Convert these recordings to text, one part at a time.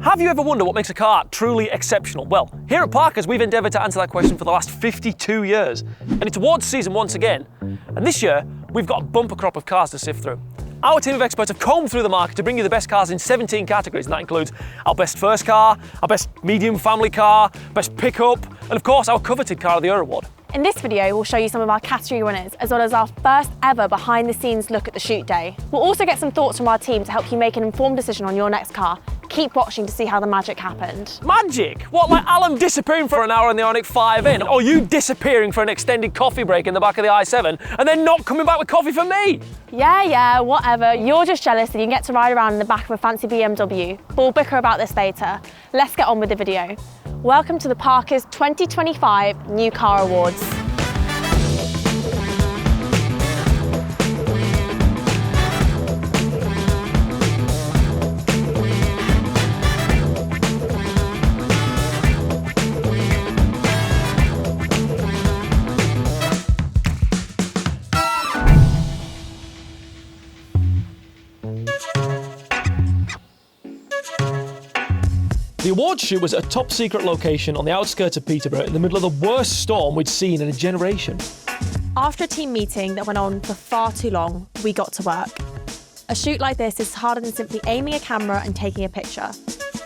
Have you ever wondered what makes a car truly exceptional? Well, here at Parker's, we've endeavoured to answer that question for the last 52 years. And it's awards season once again. And this year, we've got a bumper crop of cars to sift through. Our team of experts have combed through the market to bring you the best cars in 17 categories, and that includes our best first car, our best medium family car, best pickup, and of course, our coveted Car of the Year award. In this video, we'll show you some of our category winners, as well as our first ever behind-the-scenes look at the shoot day. We'll also get some thoughts from our team to help you make an informed decision on your next car. Keep watching to see how the magic happened. Magic? What, like Alan disappearing for an hour in the Ioniq 5N? Or you disappearing for an extended coffee break in the back of the i7 and then not coming back with coffee for me? Yeah, whatever. You're just jealous that you can get to ride around in the back of a fancy BMW. But we'll bicker about this later. Let's get on with the video. Welcome to the Parker's 2025 New Car Awards. The awards shoot was at a top secret location on the outskirts of Peterborough in the middle of the worst storm we'd seen in a generation. After a team meeting that went on for far too long, we got to work. A shoot like this is harder than simply aiming a camera and taking a picture.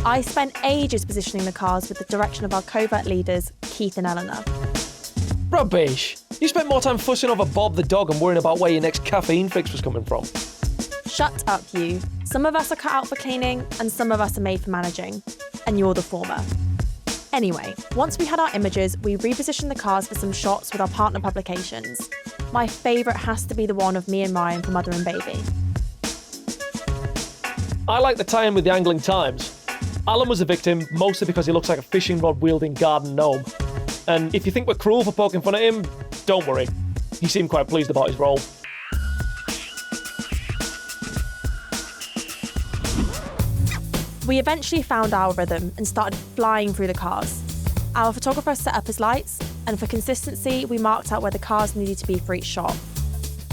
I spent ages positioning the cars with the direction of our covert leaders, Keith and Eleanor. Rubbish. You spent more time fussing over Bob the dog and worrying about where your next caffeine fix was coming from. Shut up, you. Some of us are cut out for cleaning and some of us are made for managing. And you're the former. Anyway, once we had our images, we repositioned the cars for some shots with our partner publications. My favourite has to be the one of me and Ryan for Mother and Baby. I like the tie-in with the Angling Times. Alan was a victim, mostly because he looks like a fishing rod-wielding garden gnome. And if you think we're cruel for poking fun at him, don't worry. He seemed quite pleased about his role. We eventually found our rhythm and started flying through the cars. Our photographer set up his lights, and for consistency, we marked out where the cars needed to be for each shot.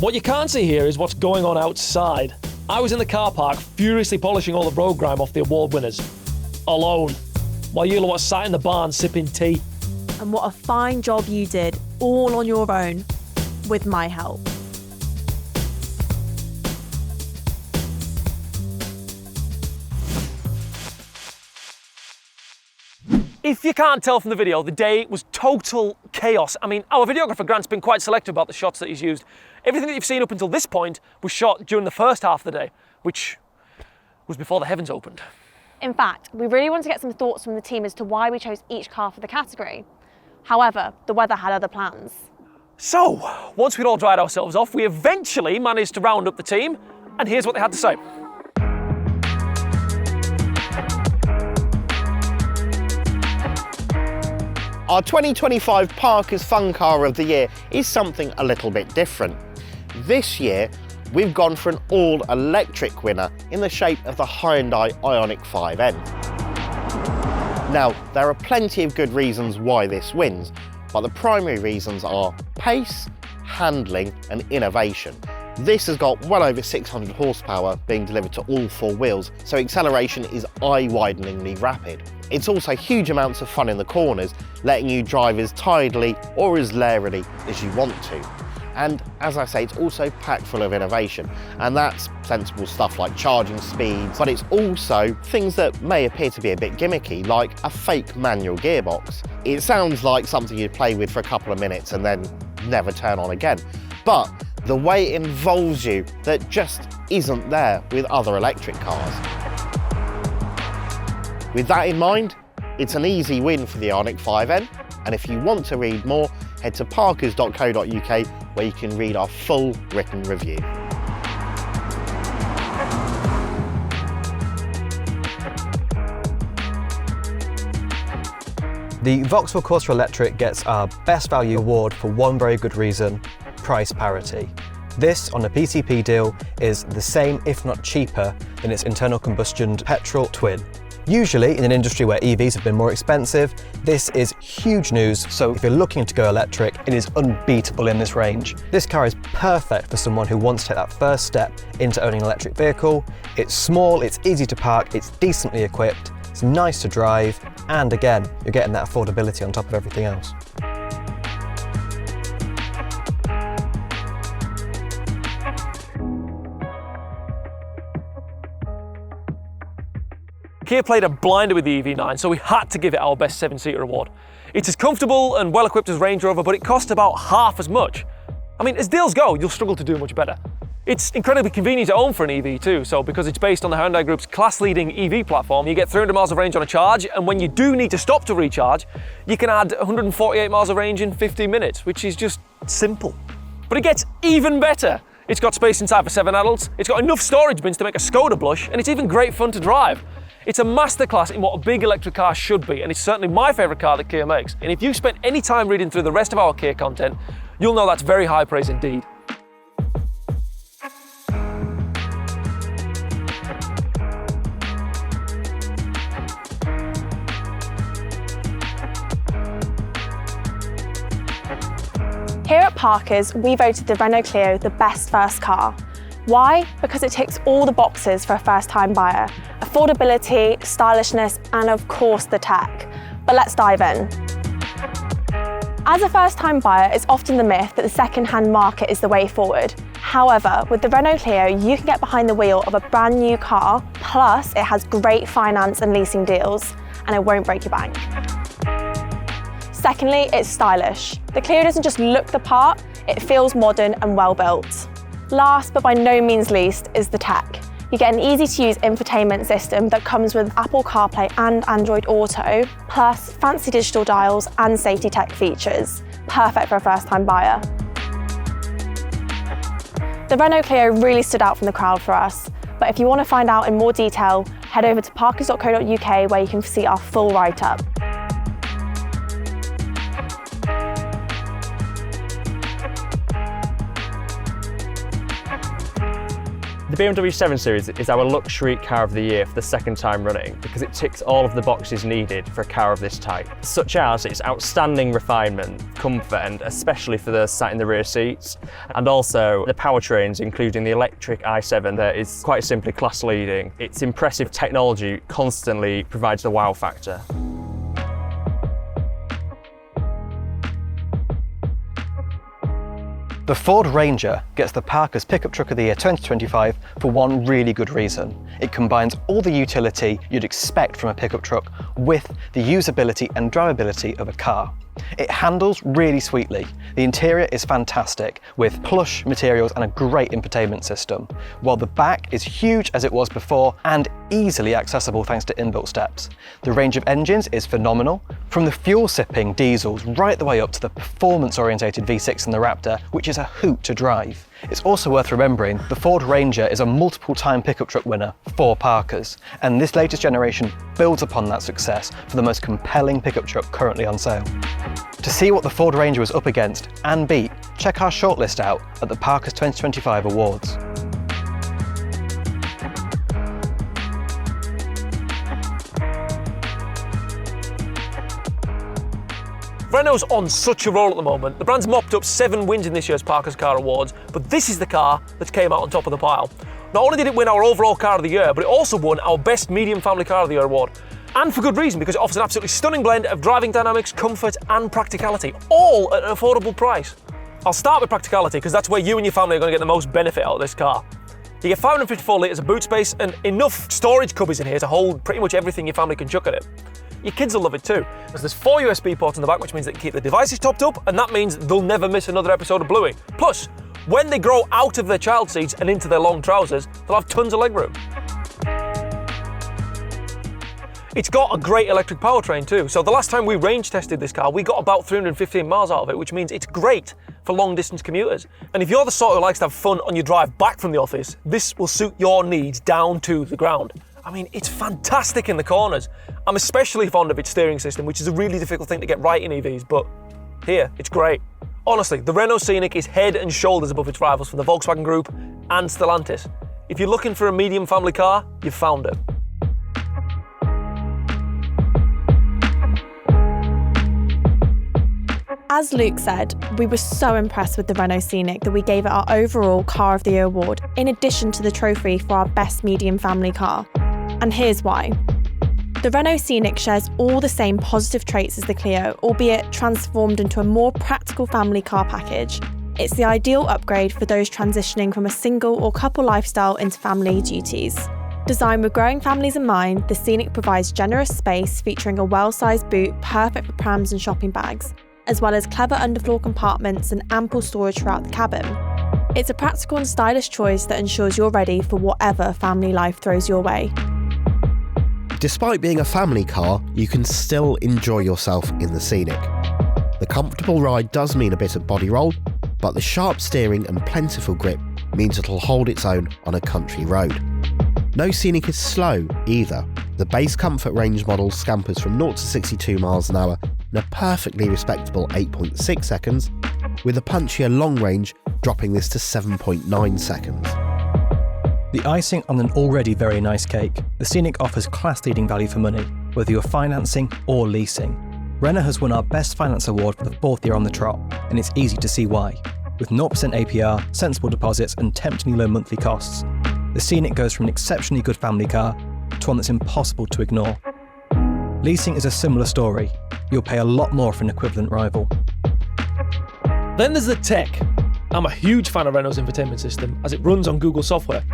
What you can't see here is what's going on outside. I was in the car park furiously polishing all the road grime off the award winners. Alone. While you lot was sat in the barn sipping tea. And what a fine job you did, all on your own, with my help. If you can't tell from the video, the day was total chaos. I mean, our videographer Grant's been quite selective about the shots that he's used. Everything that you've seen up until this point was shot during the first half of the day, which was before the heavens opened. In fact, we really wanted to get some thoughts from the team as to why we chose each car for the category. However, the weather had other plans. So, once we'd all dried ourselves off, we eventually managed to round up the team, and here's what they had to say. Our 2025 Parker's Fun Car of the Year is something a little bit different. This year, we've gone for an all-electric winner in the shape of the Hyundai Ioniq 5N. Now, there are plenty of good reasons why this wins, but the primary reasons are pace, handling and innovation. This has got well over 600 horsepower being delivered to all four wheels, so acceleration is eye-wideningly rapid. It's also huge amounts of fun in the corners, letting you drive as tidily or as lairily as you want to. And as I say, it's also packed full of innovation, and that's sensible stuff like charging speeds, but it's also things that may appear to be a bit gimmicky, like a fake manual gearbox. It sounds like something you'd play with for a couple of minutes and then never turn on again. But the way it involves you, that just isn't there with other electric cars. With that in mind, it's an easy win for the Ioniq 5N, and if you want to read more, head to parkers.co.uk where you can read our full written review. The Vauxhall Corsa Electric gets our Best Value Award for one very good reason: price parity. This, on a PCP deal, is the same, if not cheaper, than its internal combustion petrol twin. Usually, in an industry where EVs have been more expensive, this is huge news, so if you're looking to go electric, it is unbeatable in this range. This car is perfect for someone who wants to take that first step into owning an electric vehicle. It's small, it's easy to park, it's decently equipped, it's nice to drive, and again, you're getting that affordability on top of everything else. Kia played a blinder with the EV9, so we had to give it our best 7-seater award. It's as comfortable and well equipped as Range Rover, but it cost about half as much. I mean, as deals go, you'll struggle to do much better. It's incredibly convenient to own for an EV too, so because it's based on the Hyundai Group's class-leading EV platform, you get 300 miles of range on a charge, and when you do need to stop to recharge, you can add 148 miles of range in 15 minutes, which is just simple. But it gets even better. It's got space inside for 7 adults, it's got enough storage bins to make a Skoda blush, and it's even great fun to drive. It's a masterclass in what a big electric car should be, and it's certainly my favourite car that Kia makes. And if you've spent any time reading through the rest of our Kia content, you'll know that's very high praise indeed. Here at Parker's, we voted the Renault Clio the best first car. Why? Because it ticks all the boxes for a first-time buyer. Affordability, stylishness, and of course the tech. But let's dive in. As a first-time buyer, it's often the myth that the second-hand market is the way forward. However, with the Renault Clio, you can get behind the wheel of a brand new car, plus it has great finance and leasing deals, and it won't break your bank. Secondly, it's stylish. The Clio doesn't just look the part, it feels modern and well built. Last, but by no means least, is the tech. You get an easy-to-use infotainment system that comes with Apple CarPlay and Android Auto, plus fancy digital dials and safety tech features. Perfect for a first-time buyer. The Renault Clio really stood out from the crowd for us, but if you want to find out in more detail, head over to parkers.co.uk where you can see our full write-up. The BMW 7 Series is our luxury car of the year for the second time running because it ticks all of the boxes needed for a car of this type, such as its outstanding refinement, comfort, and especially for those sat in the rear seats, and also the powertrains, including the electric i7 that is quite simply class leading. Its impressive technology constantly provides the wow factor. The Ford Ranger gets the Parker's Pickup Truck of the Year 2025 for one really good reason. It combines all the utility you'd expect from a pickup truck with the usability and drivability of a car. It handles really sweetly. The interior is fantastic with plush materials and a great infotainment system, while the back is huge as it was before and easily accessible thanks to inbuilt steps. The range of engines is phenomenal, from the fuel-sipping diesels right the way up to the performance-orientated V6 in the Raptor, which is a hoot to drive. It's also worth remembering the Ford Ranger is a multiple-time pickup truck winner for Parker's, and this latest generation builds upon that success for the most compelling pickup truck currently on sale. To see what the Ford Ranger was up against and beat, check our shortlist out at the Parker's 2025 Awards. Renault's on such a roll at the moment. The brand's mopped up 7 wins in this year's Parker's Car Awards, but this is the car that came out on top of the pile. Not only did it win our overall Car of the Year, but it also won our Best Medium Family Car of the Year award. And for good reason, because it offers an absolutely stunning blend of driving dynamics, comfort and practicality, all at an affordable price. I'll start with practicality because that's where you and your family are going to get the most benefit out of this car. You get 554 litres of boot space and enough storage cubbies in here to hold pretty much everything your family can chuck at it. Your kids will love it too, because there's 4 USB ports in the back, which means they can keep the devices topped up, and that means they'll never miss another episode of Bluey. Plus, when they grow out of their child seats and into their long trousers, they'll have tons of legroom. It's got a great electric powertrain too, so the last time we range tested this car, we got about 315 miles out of it, which means it's great for long distance commuters. And if you're the sort who likes to have fun on your drive back from the office, this will suit your needs down to the ground. I mean, it's fantastic in the corners. I'm especially fond of its steering system, which is a really difficult thing to get right in EVs, but here, it's great. Honestly, the Renault Scenic is head and shoulders above its rivals from the Volkswagen Group and Stellantis. If you're looking for a medium family car, you've found it. As Luke said, we were so impressed with the Renault Scenic that we gave it our overall Car of the Year award, in addition to the trophy for our Best Medium Family Car. And here's why. The Renault Scenic shares all the same positive traits as the Clio, albeit transformed into a more practical family car package. It's the ideal upgrade for those transitioning from a single or couple lifestyle into family duties. Designed with growing families in mind, the Scenic provides generous space featuring a well-sized boot perfect for prams and shopping bags, as well as clever underfloor compartments and ample storage throughout the cabin. It's a practical and stylish choice that ensures you're ready for whatever family life throws your way. Despite being a family car, you can still enjoy yourself in the Scenic. The comfortable ride does mean a bit of body roll, but the sharp steering and plentiful grip means it'll hold its own on a country road. No Scenic is slow either. The base comfort range model scampers from 0 to 62 miles an hour in a perfectly respectable 8.6 seconds, with a punchier long range dropping this to 7.9 seconds. The icing on an already very nice cake, the Scenic offers class-leading value for money, whether you're financing or leasing. Renault has won our Best Finance Award for the 4th year on the trot, and it's easy to see why. With 0% APR, sensible deposits and temptingly low monthly costs, the Scenic goes from an exceptionally good family car to one that's impossible to ignore. Leasing is a similar story. You'll pay a lot more for an equivalent rival. Then there's the tech. I'm a huge fan of Renault's infotainment system as it runs on Google software.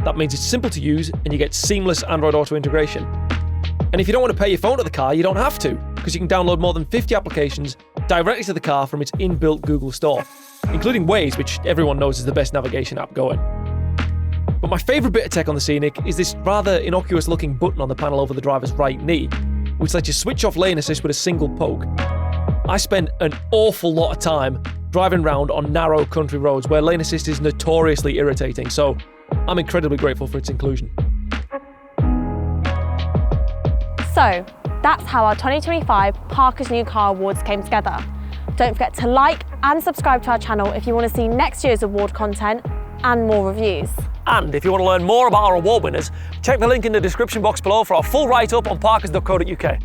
That means it's simple to use and you get seamless Android Auto integration. And if you don't want to pay your phone to the car, you don't have to, because you can download more than 50 applications directly to the car from its inbuilt Google store, including Waze, which everyone knows is the best navigation app going. But my favourite bit of tech on the Scenic is this rather innocuous looking button on the panel over the driver's right knee, which lets you switch off lane assist with a single poke. I spend an awful lot of time driving around on narrow country roads where lane assist is notoriously irritating, so I'm incredibly grateful for its inclusion. So, that's how our 2025 Parker's New Car Awards came together. Don't forget to like and subscribe to our channel if you want to see next year's award content and more reviews. And if you want to learn more about our award winners, check the link in the description box below for our full write-up on parkers.co.uk.